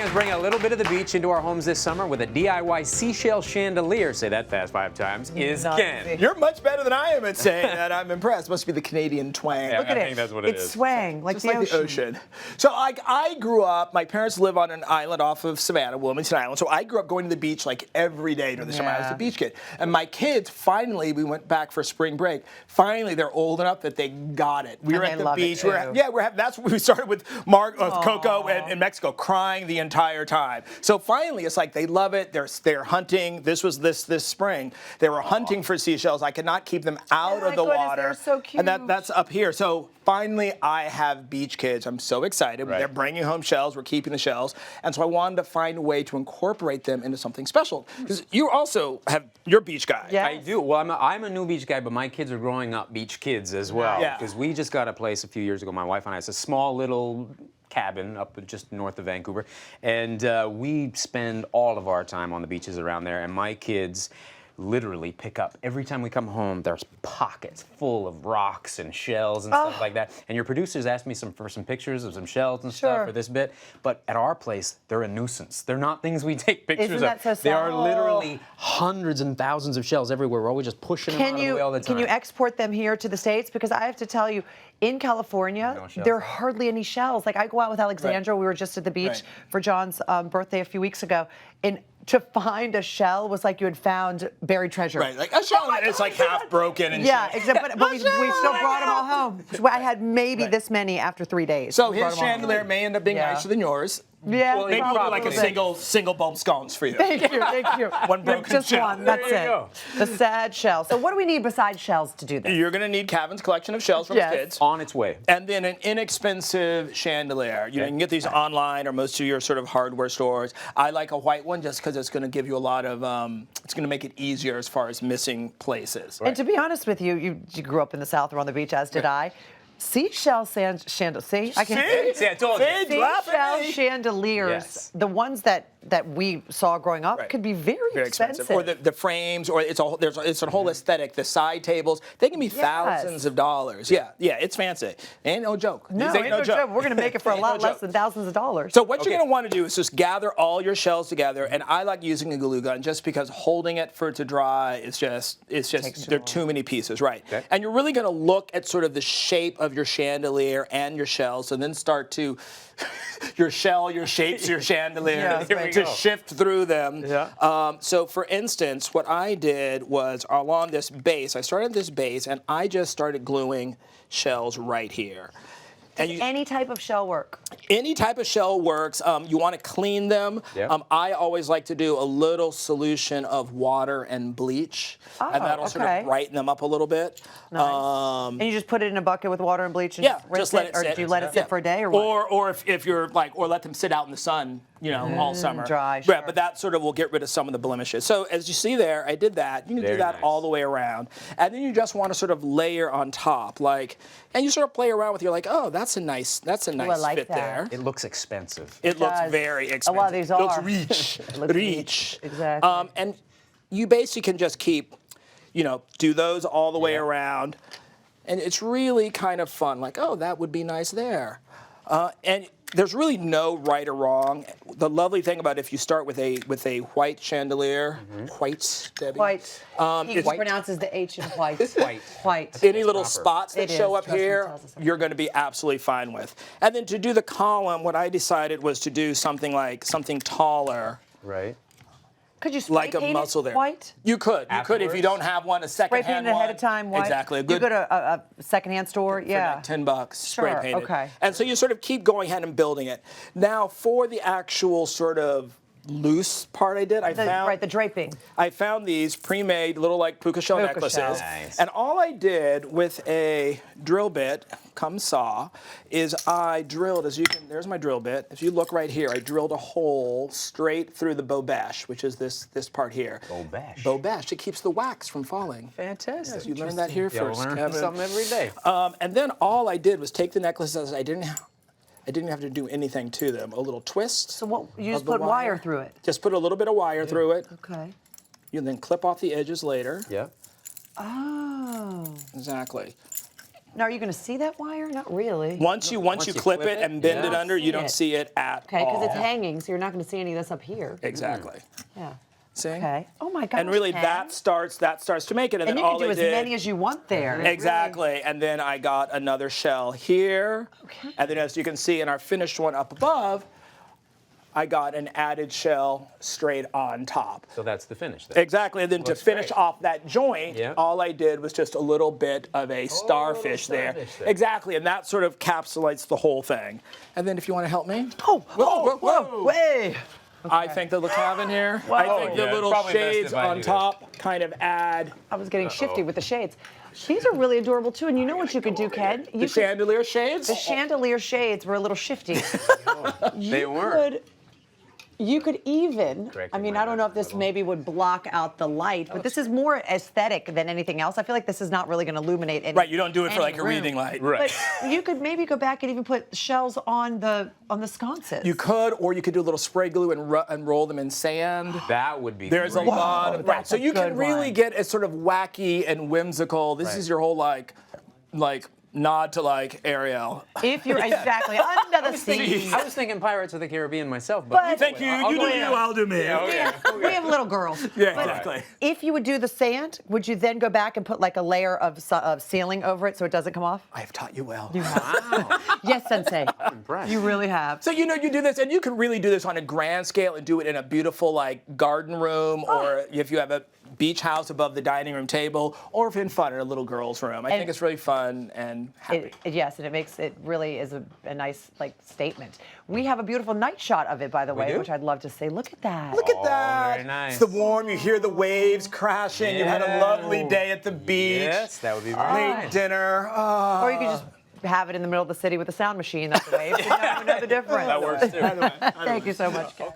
us bring a little bit of the beach into our homes this summer with a DIY Seashell Chandelier. Say that fast 5 times. Is Ken. You're much better than I am at saying that. I'm impressed. Must be the Canadian twang. Yeah, Look at I it. think that's what it it's is. swang, like, Just the, like the ocean. So I grew up, my parents live on an island off of Savannah, Wilmington Island. So I grew up going to the beach like every day during the summer. I was a beach kid. And my kids, finally, we went back for spring break. Finally, they're old enough that they got it. We were at the beach. That's what we started with Coco in Mexico, crying the entire time. So finally, it's like they love it. They're hunting. This was this spring. They were hunting for seashells. I could not keep them out of the water. They're so cute. And that's up here. So finally, I have beach kids. I'm so excited. They're bringing home shells. We're keeping the shells. And so I wanted to find a way to incorporate them into something special. Because you also have your beach guy. Yeah. I do. Well, I'm a new beach guy, but my kids are growing up beach kids as well. Yeah. Because we just got a place a few years ago, my wife and I. It's a small little cabin up just north of Vancouver. And we spend all of our time on the beaches around there. And my kids literally pick up, every time we come home, there's pockets full of rocks and shells and stuff like that. And your producers asked me for some pictures of some shells and stuff for this bit. But at our place, they're a nuisance. They're not things we take pictures Isn't that of. so sad? There are literally hundreds and thousands of shells everywhere. We're always just pushing them out of the way all the time. Can you export them here to the States? Because I have to tell you, in California, there are hardly any shells. Like, I go out with Alexandra. We were just at the beach for John's birthday a few weeks ago. And to find a shell was like you had found buried treasure. Right, like a shell it's like half broken and except, but we still brought them all home. So I had maybe this many after 3 days. So his chandelier may end up being nicer than yours. Yeah, well, maybe we'll do like a single bulb scones for you. Thank you. One broken just shell. one. That's it. The sad shell. So what do we need besides shells to do this? You're going to need Kevin's collection of shells from his kids. On its way. And then an inexpensive chandelier. You can get these online or most of your sort of hardware stores. I like a white one just because it's going to give you a lot of, it's going to make it easier as far as missing places. And to be honest with you, you grew up in the South or on the beach, as did I. Seashell chandeliers. See, I can. See, I told you. Seashell chandeliers, the ones that we saw growing up, could be very expensive. Or the frames, or it's a whole aesthetic. The side tables, they can be thousands of dollars. Yeah, it's fancy. Ain't no joke. No, ain't no joke. We're gonna make it for a lot less than thousands of dollars. So what you're gonna want to do is just gather all your shells together, and I like using a glue gun just because holding it for it to dry is just there are too many pieces, right? Okay. And you're really gonna look at sort of the shape of your chandelier and your shells, and then start to your shapes your chandelier to shift through them. Yeah. So for instance, what I did was along this base, I started this base and I just started gluing shells right here. And any type of shell work? Any type of shell works. You want to clean them. Yeah. I always like to do a little solution of water and bleach, and that'll sort of brighten them up a little bit. Nice. And you just put it in a bucket with water and bleach and just let it sit. Or do you let it sit for a day or what? Or if you're like, or let them sit out in the sun, all summer. Dry, Yeah, but that sort of will get rid of some of the blemishes. So as you see there, I did that. You can do that all the way around. And then you just want to sort of layer on top, and you sort of play around with, you're like, oh, that's a nice fit there. It looks expensive. It looks very expensive. A lot of these are. It looks rich. Exactly. And you basically can just keep, do those all the way around. And it's really kind of fun. Like, oh, that would be nice there. And there's really no right or wrong. The lovely thing about if you start with a white chandelier, white, Debbie. White. He pronounces the H in white. White. Any little spots that show up here, you're going to be absolutely fine with. And then to do the column, what I decided was to do something taller. Right. Could you spray paint a muscle there? White? You could. You could if you don't have one, a second-hand one. Spray painted ahead of time, white? Exactly. You go to a second-hand store, for like $10, spray painted. Okay. And so you sort of keep going ahead and building it. Now, for the actual sort of loose part I found the draping. I found these pre-made little puka shell necklaces. Nice. And all I did with a drill bit, come saw, is I drilled, there's my drill bit. If you look right here, I drilled a hole straight through the bobash, which is this part here. Bobash. Bobash. It keeps the wax from falling. Fantastic. Yes, you learned that here first, we'll learn Kevin. something every day. And then all I did was take the necklaces. I didn't have to do anything to them. A little twist. So what? You just put wire through it? Just put a little bit of wire through it. Okay. You then clip off the edges later. Yeah. Oh. Exactly. Now, are you going to see that wire? Not really. Once you clip it and bend it under, you don't see it at Okay, all. because it's hanging, so you're not going to see any of this up here. Exactly. Yeah. See? Okay. Oh my gosh. And really, Ken. that starts to make it, and And then you all can do I as did. many as you want there. Exactly, and then I got another shell here, and then as you can see in our finished one up above, I got an added shell straight on top. So that's the finish then. Exactly, and then to finish great. off that joint, Yeah. all I did was just a little bit of a starfish there. Exactly, and that sort of encapsulates the whole thing. And then if you want to help me. Whoa. Way. I think the little cabin here, I think the little probably best shades if I on do top kind of add I was getting shifty with the shades. These are really adorable too, and you know what you could do, Ken? the chandelier shades. The chandelier shades were a little shifty. They weren't. You could even, Correct I me mean, my I don't know if bad, this little. maybe would block out the light, but this is more aesthetic than anything else. I feel like this is not really going to illuminate any. Right, you don't do it for any like a room. reading light. Right. But you could maybe go back and even put shells on the sconces. You could, or you could do a little spray glue and roll them in sand. That would be There's great. a lot of that's So a you can good really one. get a sort of wacky and whimsical. This Right. is your whole like nod to like Ariel. If you're exactly under the sea. I was thinking Pirates of the Caribbean myself, but Thank you. I'll You go do you. with I'll do me. Okay. We have little girls. Yeah, But exactly. if you would do the sand, would you then go back and put like a layer of sealing over it so it doesn't come off? I have taught you well. Wow. Yes, Sensei. I'm impressed. You really have. So you do this, and you can really do this on a grand scale and do it in a beautiful like garden room, or if you have a beach house above the dining room table, or if in fun in a little girl's room. I think it's really fun and happy. Yes, and it really is a nice like statement. We have a beautiful night shot of it, by the way, do? which I'd love to say. Look at that. Look at that. very nice. It's the warm, you hear the waves crashing, you had a Yeah. lovely day at the beach. Yes, that would be very Late nice. dinner. Oh. Or you could just have it in the middle of the city with a sound machine. That's the way. You never know the difference. That works too. Either way. Thank you so much, Ken.